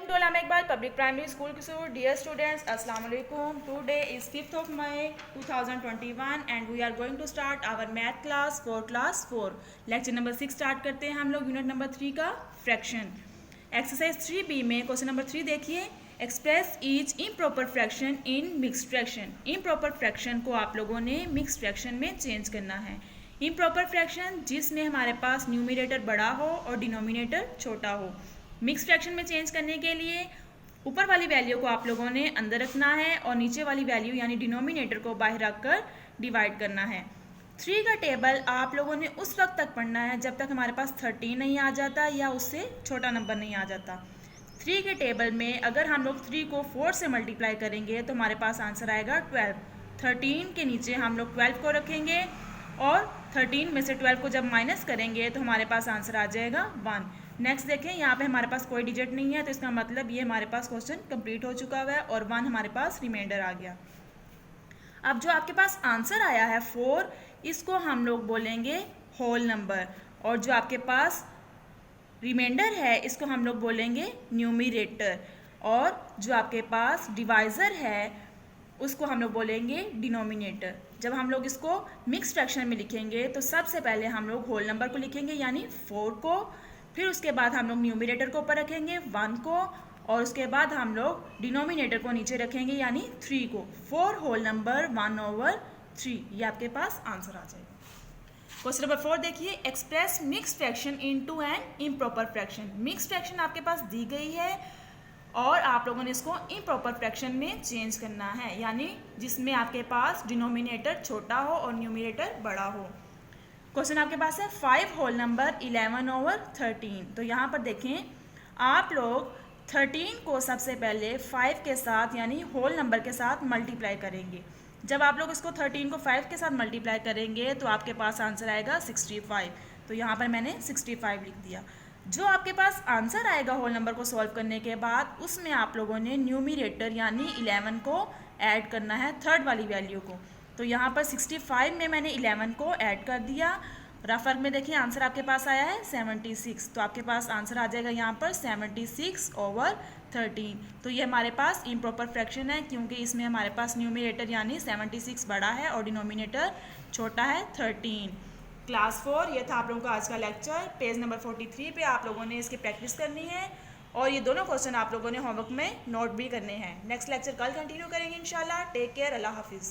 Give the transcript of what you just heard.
to Alam Iqbal Public Primary School, Kisur. Dear students, Assalamu alaikum. Today is 5th of May 2021 and we are going to start our math class for class 4. Lecture number 6 start करते हैं हम लोग unit number 3 का fraction. Exercise 3B में question number 3 देखिए. Express each improper fraction in mixed fraction. Improper fraction को आप लोगों ने मिक्स्ड फ्रैक्शन में चेंज करना है. इम्प्रॉपर फ्रैक्शन जिसमें हमारे पास न्यूमिनेटर बड़ा हो और डिनोमिनेटर छोटा हो. मिक्स फ्रैक्शन में चेंज करने के लिए ऊपर वाली वैल्यू को आप लोगों ने अंदर रखना है और नीचे वाली वैल्यू यानी डिनोमिनेटर को बाहर रखकर डिवाइड करना है. 3 का टेबल आप लोगों ने उस वक्त तक पढ़ना है जब तक हमारे पास 13 नहीं आ जाता या उससे छोटा नंबर नहीं आ जाता. 3 के टेबल में अगर हम लोग 3 को 4 से मल्टीप्लाई करेंगे तो हमारे पास आंसर आएगा 12. 13 के नीचे हम लोग 12 को रखेंगे और 13 में से 12 को जब माइनस करेंगे तो हमारे पास आंसर आ जाएगा 1. नेक्स्ट देखें, यहाँ पे हमारे पास कोई डिजिट नहीं है तो इसका मतलब ये हमारे पास क्वेश्चन कंप्लीट हो चुका हुआ है और 1 हमारे पास रिमाइंडर आ गया. अब जो आपके पास आंसर आया है 4, इसको हम लोग बोलेंगे होल नंबर और जो आपके पास रिमाइंडर है इसको हम लोग बोलेंगे न्यूमरेटर और जो आपके पास डिवाइज़र है उसको हम लोग बोलेंगे डिनोमिनेटर. जब हम लोग इसको मिक्स फ्रैक्शन में लिखेंगे तो सबसे पहले हम लोग होल नंबर को लिखेंगे यानी 4 को, फिर उसके बाद हम लोग न्यूमरेटर को ऊपर रखेंगे 1 को और उसके बाद हम लोग डिनोमिनेटर को नीचे रखेंगे यानी 3 को. 4 होल नंबर 1/3 ये आपके पास आंसर आ जाएगा. क्वेश्चन नंबर 4 देखिए. Express mix fraction into an improper fraction. Mix fraction आपके पास दी गई है और आप लोगों ने इसको इम्प्रॉपर फ्रैक्शन में चेंज करना है यानी जिसमें आपके पास डिनोमिनेटर छोटा हो और न्यूमरेटर बड़ा हो. क्वेश्चन आपके पास है 5 होल नंबर 11/13. तो यहाँ पर देखें आप लोग 13 को सबसे पहले 5 के साथ यानी होल नंबर के साथ मल्टीप्लाई करेंगे. जब आप लोग इसको 13 को 5 के साथ मल्टीप्लाई करेंगे तो आपके पास आंसर आएगा 65. तो यहाँ पर मैंने 65 लिख दिया. जो आपके पास आंसर आएगा होल नंबर को सॉल्व करने के बाद उसमें आप लोगों ने न्यूमरेटर यानी 11 को ऐड करना है, थर्ड वाली वैल्यू को. तो यहाँ पर 65 में मैंने 11 को ऐड कर दिया. रफ वर्क में देखिए आंसर आपके पास आया है 76. तो आपके पास आंसर आ जाएगा यहाँ पर 76/13. तो ये हमारे पास इम्प्रॉपर फ्रैक्शन है क्योंकि इसमें हमारे पास न्यूमरेटर यानी 76 बड़ा है और डिनोमिनेटर छोटा है 13. क्लास 4 ये था आप लोगों का आज का लेक्चर. पेज नंबर 43 पे आप लोगों ने इसकी प्रैक्टिस करनी है और ये दोनों क्वेश्चन आप लोगों ने होमवर्क में नोट भी करने हैं. नेक्स्ट लेक्चर कल कंटिन्यू करेंगे इंशाल्लाह. Take care. अल्लाह हाफिज़.